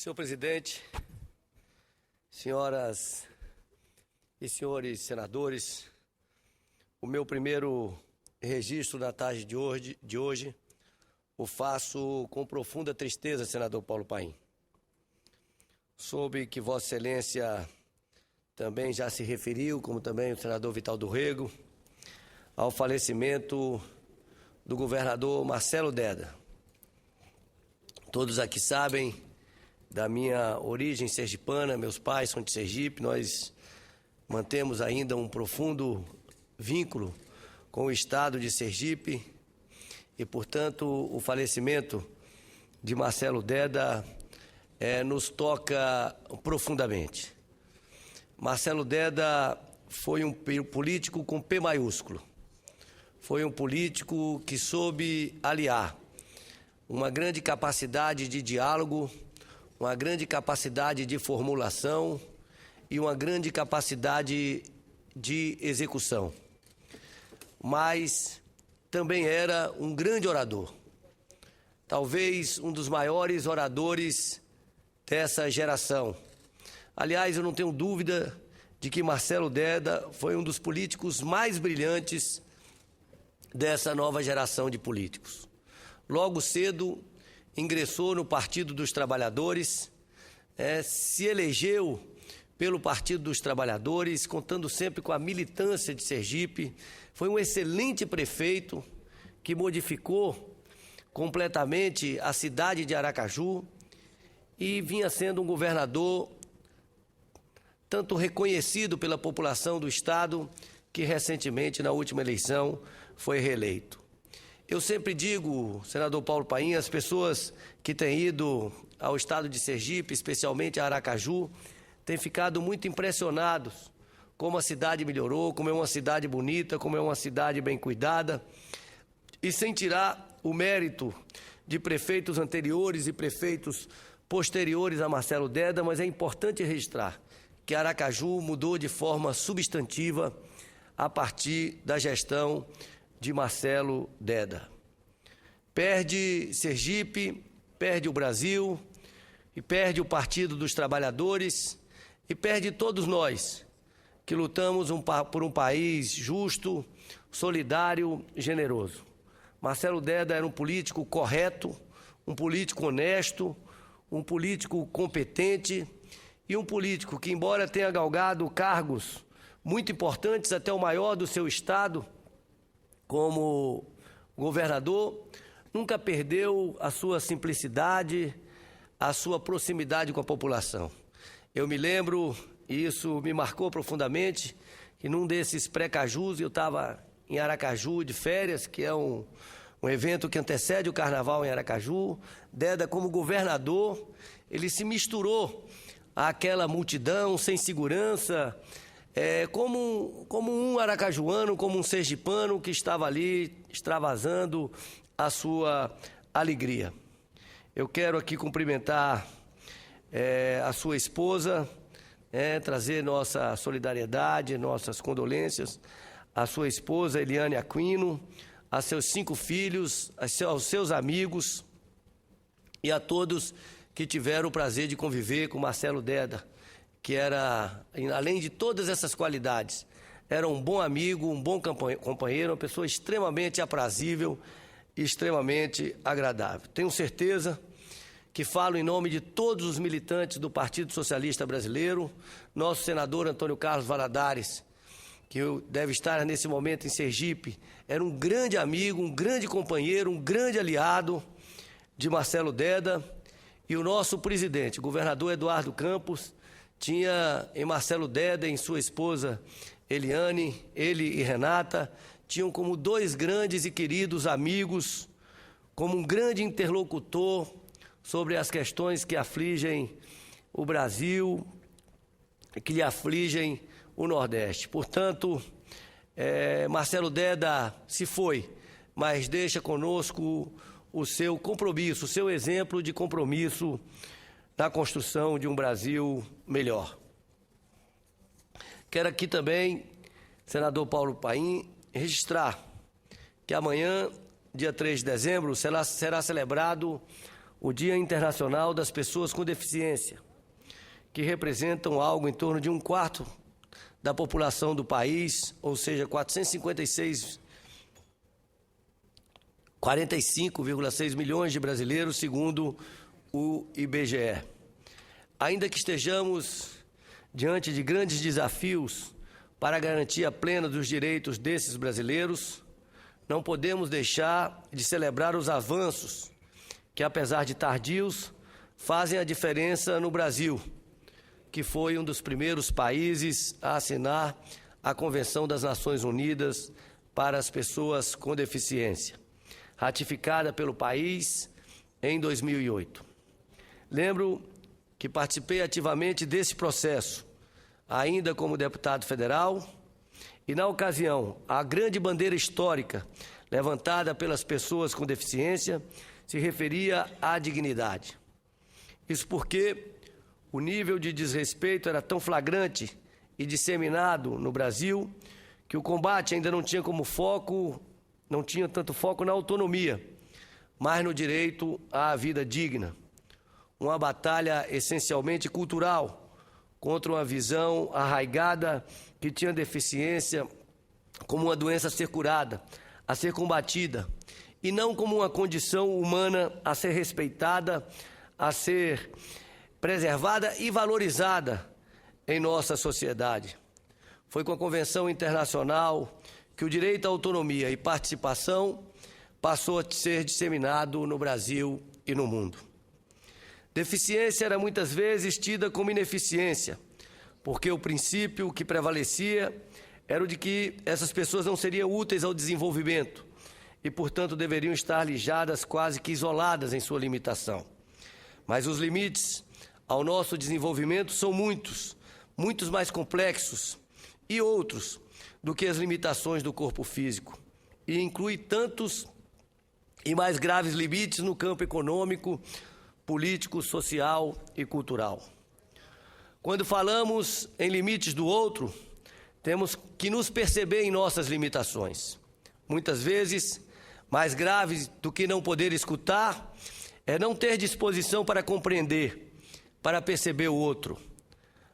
Senhor presidente, senhoras e senhores senadores, o meu primeiro registro na tarde de hoje o faço com profunda tristeza, senador Paulo Paim. Soube que Vossa Excelência também já se referiu, como também o senador Vital do Rego, ao falecimento do governador Marcelo Deda. Todos aqui sabem da minha origem sergipana, meus pais são de Sergipe, nós mantemos ainda um profundo vínculo com o estado de Sergipe e, portanto, o falecimento de Marcelo Deda nos toca profundamente. Marcelo Deda foi um político com P maiúsculo, foi um político que soube aliar uma grande capacidade de diálogo, uma grande capacidade de formulação e uma grande capacidade de execução. Mas também era um grande orador, talvez um dos maiores oradores dessa geração. Aliás, eu não tenho dúvida de que Marcelo Deda foi um dos políticos mais brilhantes dessa nova geração de políticos. Logo cedo, ingressou no Partido dos Trabalhadores, se elegeu pelo Partido dos Trabalhadores, contando sempre com a militância de Sergipe. Foi um excelente prefeito que modificou completamente a cidade de Aracaju e vinha sendo um governador tanto reconhecido pela população do estado que recentemente, na última eleição, foi reeleito. Eu sempre digo, senador Paulo Paim, as pessoas que têm ido ao estado de Sergipe, especialmente a Aracaju, têm ficado muito impressionados como a cidade melhorou, como é uma cidade bonita, como é uma cidade bem cuidada, e sem tirar o mérito de prefeitos anteriores e prefeitos posteriores a Marcelo Deda, mas é importante registrar que Aracaju mudou de forma substantiva a partir da gestão de Marcelo Deda. Perde Sergipe, perde o Brasil, e perde o Partido dos Trabalhadores, e perde todos nós que lutamos por um país justo, solidário e generoso. Marcelo Deda era um político correto, um político honesto, um político competente e um político que, embora tenha galgado cargos muito importantes, até o maior do seu estado, como governador, nunca perdeu a sua simplicidade, a sua proximidade com a população. Eu me lembro, e isso me marcou profundamente, que num desses pré-cajus, eu estava em Aracaju de férias, que é um evento que antecede o carnaval em Aracaju. Deda, como governador, ele se misturou àquela multidão sem segurança, como um aracajuano, como um sergipano que estava ali extravasando a sua alegria. Eu quero aqui cumprimentar a sua esposa, trazer nossa solidariedade, nossas condolências à sua esposa Eliane Aquino, a seus 5 filhos, aos seus amigos e a todos que tiveram o prazer de conviver com Marcelo Deda, que era, além de todas essas qualidades, era um bom amigo, um bom companheiro, uma pessoa extremamente aprazível e extremamente agradável. Tenho certeza que falo em nome de todos os militantes do Partido Socialista Brasileiro, nosso senador Antônio Carlos Valadares, que deve estar nesse momento em Sergipe, era um grande amigo, um grande companheiro, um grande aliado de Marcelo Deda, e o nosso presidente, o governador Eduardo Campos, tinha em Marcelo Deda e em sua esposa Eliane, ele e Renata, tinham como 2 grandes e queridos amigos, como um grande interlocutor sobre as questões que afligem o Brasil, que lhe afligem o Nordeste. Portanto, Marcelo Deda se foi, mas deixa conosco o seu compromisso, o seu exemplo de compromisso na construção de um Brasil melhor. Quero aqui também, senador Paulo Paim, registrar que amanhã, dia 3 de dezembro, será celebrado o Dia Internacional das Pessoas com Deficiência, que representam algo em torno de 1/4 da população do país, ou seja, 45,6 milhões de brasileiros, segundo o IBGE. Ainda que estejamos diante de grandes desafios para a garantia plena dos direitos desses brasileiros, não podemos deixar de celebrar os avanços que, apesar de tardios, fazem a diferença no Brasil, que foi um dos primeiros países a assinar a Convenção das Nações Unidas para as Pessoas com Deficiência, ratificada pelo país em 2008. Lembro que participei ativamente desse processo, ainda como deputado federal, e, na ocasião, a grande bandeira histórica levantada pelas pessoas com deficiência se referia à dignidade. Isso porque o nível de desrespeito era tão flagrante e disseminado no Brasil que o combate ainda não tinha tanto foco na autonomia, mas no direito à vida digna. Uma batalha essencialmente cultural contra uma visão arraigada que tinha deficiência como uma doença a ser curada, a ser combatida, e não como uma condição humana a ser respeitada, a ser preservada e valorizada em nossa sociedade. Foi com a Convenção Internacional que o direito à autonomia e participação passou a ser disseminado no Brasil e no mundo. Deficiência era muitas vezes tida como ineficiência, porque o princípio que prevalecia era o de que essas pessoas não seriam úteis ao desenvolvimento e, portanto, deveriam estar alijadas, quase que isoladas em sua limitação. Mas os limites ao nosso desenvolvimento são muitos mais complexos e outros do que as limitações do corpo físico, e inclui tantos e mais graves limites no campo econômico, político, social e cultural. Quando falamos em limites do outro, temos que nos perceber em nossas limitações. Muitas vezes, mais graves do que não poder escutar, é não ter disposição para compreender, para perceber o outro.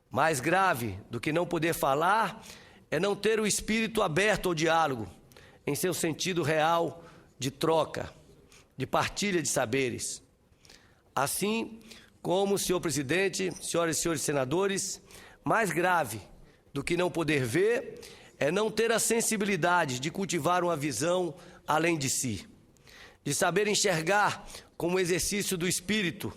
Mais grave do que não poder falar, é não ter o espírito aberto ao diálogo, em seu sentido real de troca, de partilha de saberes. Assim como, senhor presidente, senhoras e senhores senadores, mais grave do que não poder ver é não ter a sensibilidade de cultivar uma visão além de si, de saber enxergar como exercício do espírito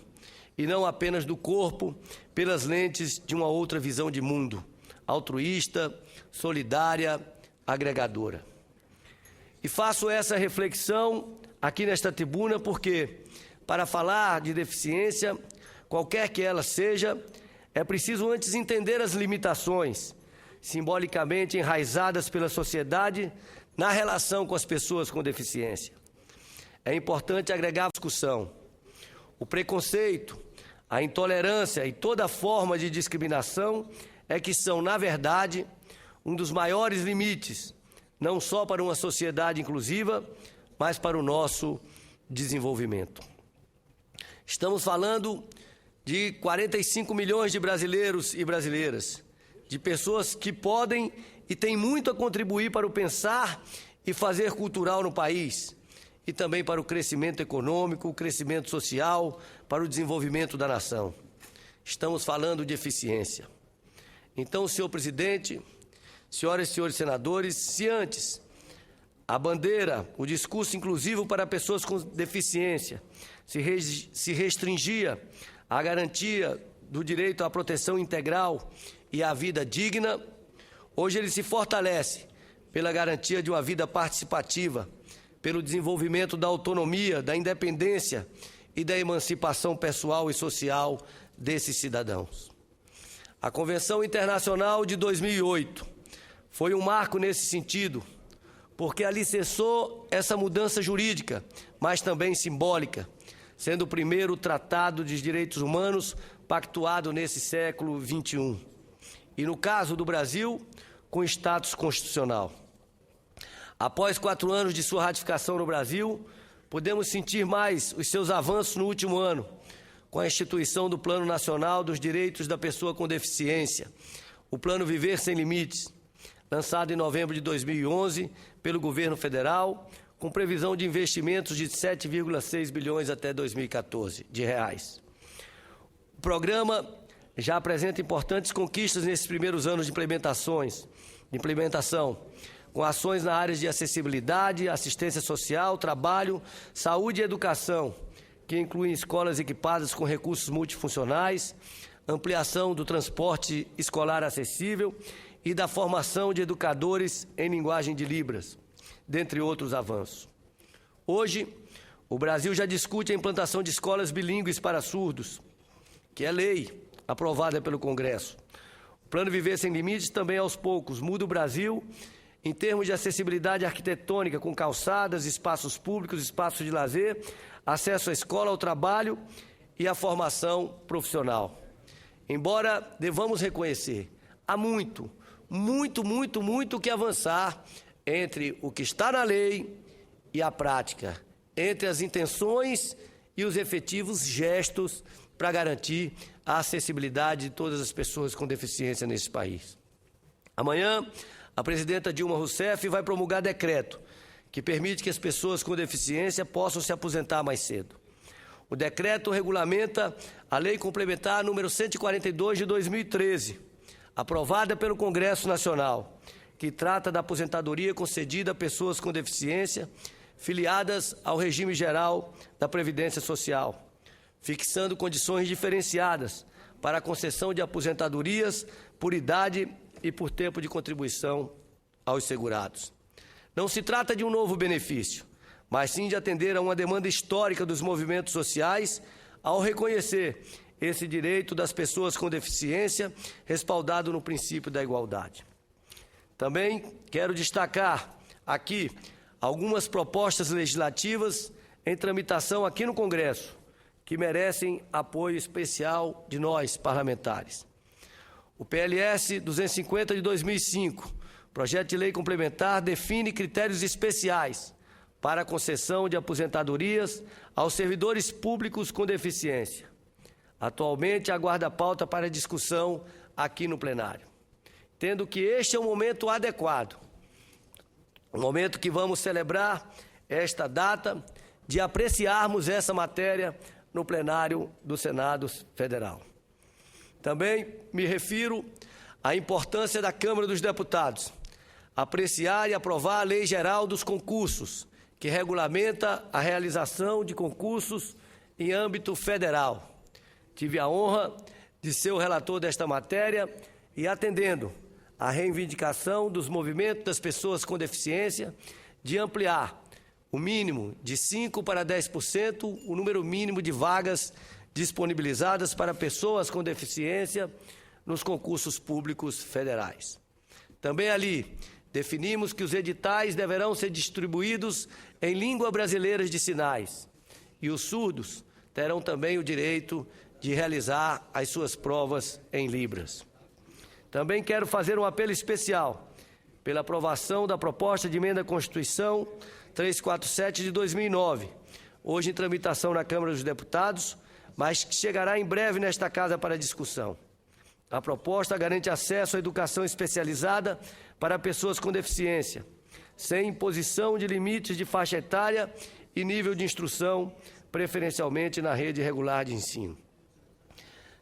e não apenas do corpo, pelas lentes de uma outra visão de mundo, altruísta, solidária, agregadora. E faço essa reflexão aqui nesta tribuna porque, para falar de deficiência, qualquer que ela seja, é preciso antes entender as limitações, simbolicamente enraizadas pela sociedade na relação com as pessoas com deficiência. É importante agregar à discussão o preconceito, a intolerância e toda forma de discriminação que são, na verdade, um dos maiores limites, não só para uma sociedade inclusiva, mas para o nosso desenvolvimento. Estamos falando de 45 milhões de brasileiros e brasileiras, de pessoas que podem e têm muito a contribuir para o pensar e fazer cultural no país, e também para o crescimento econômico, o crescimento social, para o desenvolvimento da nação. Estamos falando de eficiência. Então, senhor presidente, senhoras e senhores senadores, se antes a bandeira, o discurso inclusivo para pessoas com deficiência se restringia à garantia do direito à proteção integral e à vida digna, hoje ele se fortalece pela garantia de uma vida participativa, pelo desenvolvimento da autonomia, da independência e da emancipação pessoal e social desses cidadãos. A Convenção Internacional de 2008 foi um marco nesse sentido, porque alicerçou essa mudança jurídica, mas também simbólica, sendo o primeiro tratado de direitos humanos pactuado nesse século XXI. E, no caso do Brasil, com status constitucional. Após 4 anos de sua ratificação no Brasil, podemos sentir mais os seus avanços no último ano, com a instituição do Plano Nacional dos Direitos da Pessoa com Deficiência, o Plano Viver Sem Limites, lançado em novembro de 2011 pelo governo federal, com previsão de investimentos de 7,6 bilhões até 2014 de reais. O programa já apresenta importantes conquistas nesses primeiros anos de implementação, com ações na área de acessibilidade, assistência social, trabalho, saúde e educação, que incluem escolas equipadas com recursos multifuncionais, ampliação do transporte escolar acessível e da formação de educadores em linguagem de Libras, dentre outros avanços. Hoje, o Brasil já discute a implantação de escolas bilíngues para surdos, que é lei aprovada pelo Congresso. O Plano Viver Sem Limites também, aos poucos, muda o Brasil em termos de acessibilidade arquitetônica, com calçadas, espaços públicos, espaços de lazer, acesso à escola, ao trabalho e à formação profissional. Embora devamos reconhecer, há muito que avançar entre o que está na lei e a prática, entre as intenções e os efetivos gestos para garantir a acessibilidade de todas as pessoas com deficiência nesse país. Amanhã, a presidenta Dilma Rousseff vai promulgar decreto que permite que as pessoas com deficiência possam se aposentar mais cedo. O decreto regulamenta a Lei Complementar número 142 de 2013, aprovada pelo Congresso Nacional, que trata da aposentadoria concedida a pessoas com deficiência filiadas ao regime geral da Previdência Social, fixando condições diferenciadas para a concessão de aposentadorias por idade e por tempo de contribuição aos segurados. Não se trata de um novo benefício, mas sim de atender a uma demanda histórica dos movimentos sociais ao reconhecer esse direito das pessoas com deficiência, respaldado no princípio da igualdade. Também quero destacar aqui algumas propostas legislativas em tramitação aqui no Congresso, que merecem apoio especial de nós, parlamentares. O PLS 250 de 2005, projeto de lei complementar, define critérios especiais para a concessão de aposentadorias aos servidores públicos com deficiência. Atualmente, aguarda a pauta para discussão aqui no plenário. Tendo que este é o momento adequado, o momento que vamos celebrar esta data de apreciarmos essa matéria no plenário do Senado Federal. Também me refiro à importância da Câmara dos Deputados apreciar e aprovar a Lei Geral dos Concursos, que regulamenta a realização de concursos em âmbito federal. Tive a honra de ser o relator desta matéria e, atendendo à reivindicação dos movimentos das pessoas com deficiência, de ampliar o mínimo de 5% para 10% o número mínimo de vagas disponibilizadas para pessoas com deficiência nos concursos públicos federais. Também ali definimos que os editais deverão ser distribuídos em língua brasileira de sinais e os surdos terão também o direito de realizar as suas provas em Libras. Também quero fazer um apelo especial pela aprovação da proposta de emenda à Constituição 347 de 2009, hoje em tramitação na Câmara dos Deputados, mas que chegará em breve nesta Casa para discussão. A proposta garante acesso à educação especializada para pessoas com deficiência, sem imposição de limites de faixa etária e nível de instrução, preferencialmente na rede regular de ensino.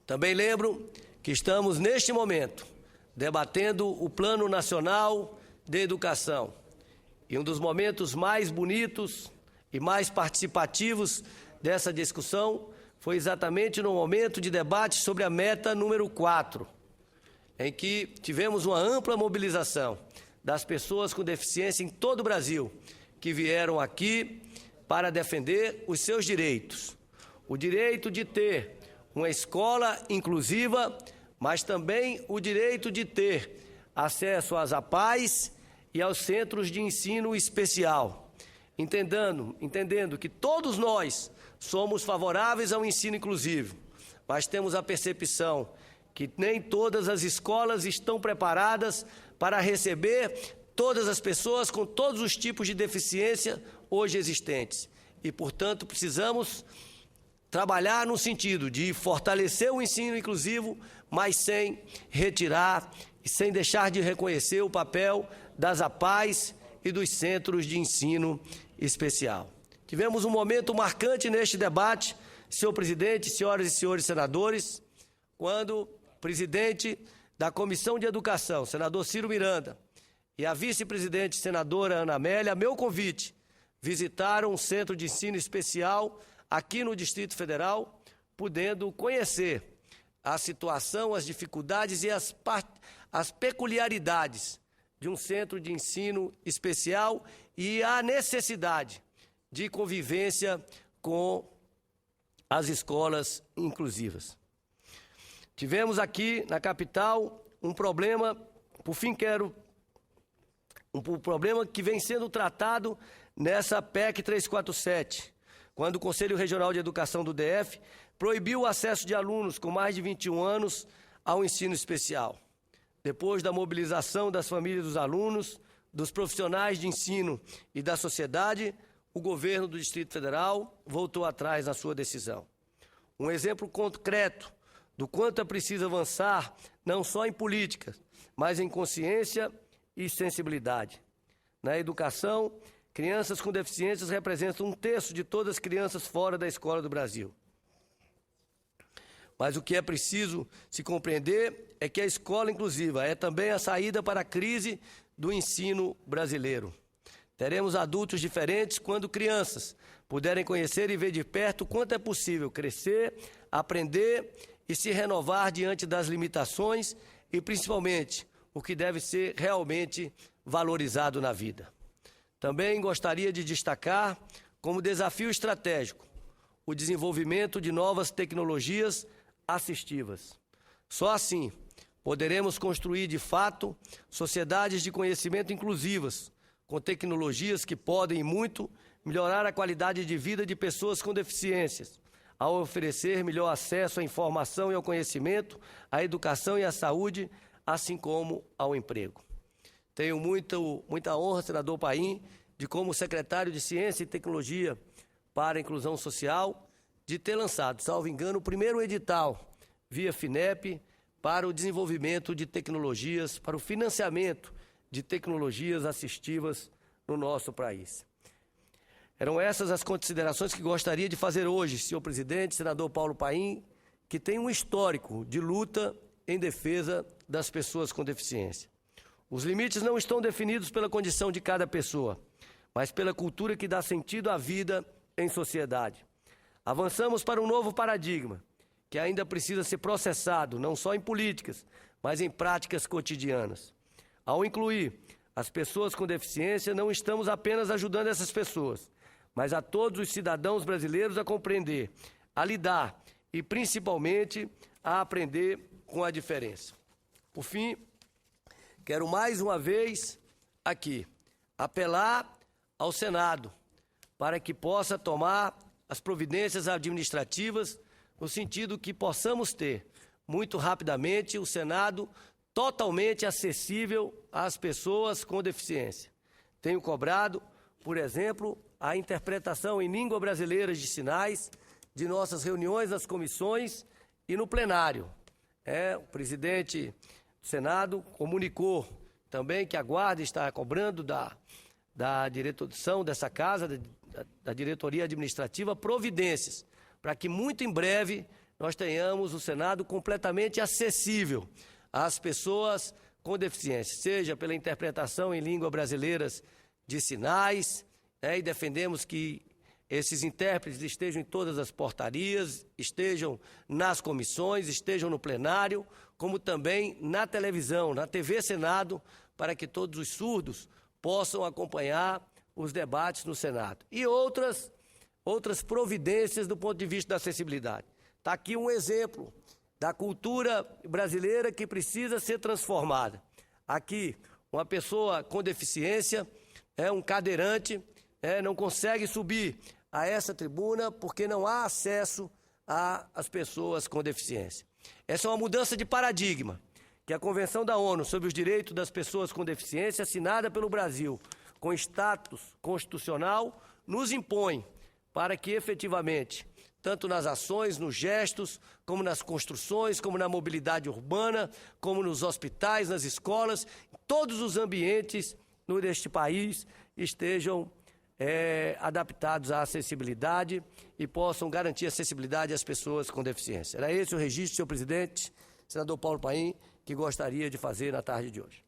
Também lembro que estamos, neste momento, debatendo o Plano Nacional de Educação. E um dos momentos mais bonitos e mais participativos dessa discussão foi exatamente no momento de debate sobre a meta número 4, em que tivemos uma ampla mobilização das pessoas com deficiência em todo o Brasil, que vieram aqui para defender os seus direitos. O direito de ter uma escola inclusiva, mas também o direito de ter acesso às APAES e aos centros de ensino especial, entendendo que todos nós somos favoráveis ao ensino inclusivo, mas temos a percepção que nem todas as escolas estão preparadas para receber todas as pessoas com todos os tipos de deficiência hoje existentes. e, portanto, precisamos trabalhar no sentido de fortalecer o ensino inclusivo, mas sem retirar e sem deixar de reconhecer o papel das APAES e dos centros de ensino especial. Tivemos um momento marcante neste debate, senhor presidente, senhoras e senhores senadores, quando o presidente da Comissão de Educação, senador Ciro Miranda, e a vice-presidente, senadora Ana Amélia, a meu convite, visitaram um centro de ensino especial aqui no Distrito Federal, podendo conhecer a situação, as dificuldades e as peculiaridades de um centro de ensino especial e a necessidade de convivência com as escolas inclusivas. Tivemos aqui na capital um problema, por fim um problema que vem sendo tratado nessa PEC 347, quando o Conselho Regional de Educação do DF proibiu o acesso de alunos com mais de 21 anos ao ensino especial. Depois da mobilização das famílias dos alunos, dos profissionais de ensino e da sociedade, o governo do Distrito Federal voltou atrás na sua decisão. Um exemplo concreto do quanto é preciso avançar, não só em políticas, mas em consciência e sensibilidade. Na educação, crianças com deficiências representam 1/3 de todas as crianças fora da escola do Brasil. Mas o que é preciso se compreender é que a escola inclusiva é também a saída para a crise do ensino brasileiro. Teremos adultos diferentes quando crianças puderem conhecer e ver de perto o quanto é possível crescer, aprender e se renovar diante das limitações e, principalmente, o que deve ser realmente valorizado na vida. Também gostaria de destacar como desafio estratégico o desenvolvimento de novas tecnologias assistivas. Só assim poderemos construir, de fato, sociedades de conhecimento inclusivas, com tecnologias que podem, muito, melhorar a qualidade de vida de pessoas com deficiências, ao oferecer melhor acesso à informação e ao conhecimento, à educação e à saúde, assim como ao emprego. Tenho muita honra, senador Paim, de como secretário de Ciência e Tecnologia para a Inclusão Social, de ter lançado, salvo engano, o primeiro edital via FINEP para o desenvolvimento de tecnologias, para o financiamento de tecnologias assistivas no nosso país. Eram essas as considerações que gostaria de fazer hoje, senhor presidente, senador Paulo Paim, que tem um histórico de luta em defesa das pessoas com deficiência. Os limites não estão definidos pela condição de cada pessoa, mas pela cultura que dá sentido à vida em sociedade. Avançamos para um novo paradigma, que ainda precisa ser processado, não só em políticas, mas em práticas cotidianas. Ao incluir as pessoas com deficiência, não estamos apenas ajudando essas pessoas, mas a todos os cidadãos brasileiros a compreender, a lidar e, principalmente, a aprender com a diferença. Por fim, quero mais uma vez aqui apelar ao Senado para que possa tomar as providências administrativas no sentido que possamos ter, muito rapidamente, o Senado totalmente acessível às pessoas com deficiência. Tenho cobrado, por exemplo, a interpretação em língua brasileira de sinais de nossas reuniões nas comissões e no plenário. O presidente do Senado comunicou também que a Guarda está cobrando da direção dessa casa, da diretoria administrativa, providências, para que muito em breve nós tenhamos o Senado completamente acessível às pessoas com deficiência, seja pela interpretação em língua brasileiras de sinais, e defendemos que esses intérpretes estejam em todas as portarias, estejam nas comissões, estejam no plenário, como também na televisão, na TV Senado, para que todos os surdos possam acompanhar os debates no Senado. E outras providências do ponto de vista da acessibilidade. Está aqui um exemplo da cultura brasileira que precisa ser transformada. Aqui, uma pessoa com deficiência, um cadeirante, não consegue subir a essa tribuna porque não há acesso às pessoas com deficiência. Essa é uma mudança de paradigma que a Convenção da ONU sobre os Direitos das Pessoas com Deficiência, assinada pelo Brasil com status constitucional, nos impõe para que efetivamente, tanto nas ações, nos gestos, como nas construções, como na mobilidade urbana, como nos hospitais, nas escolas, todos os ambientes deste país estejam adaptados à acessibilidade e possam garantir acessibilidade às pessoas com deficiência. Era esse o registro, senhor presidente, senador Paulo Paim, que gostaria de fazer na tarde de hoje.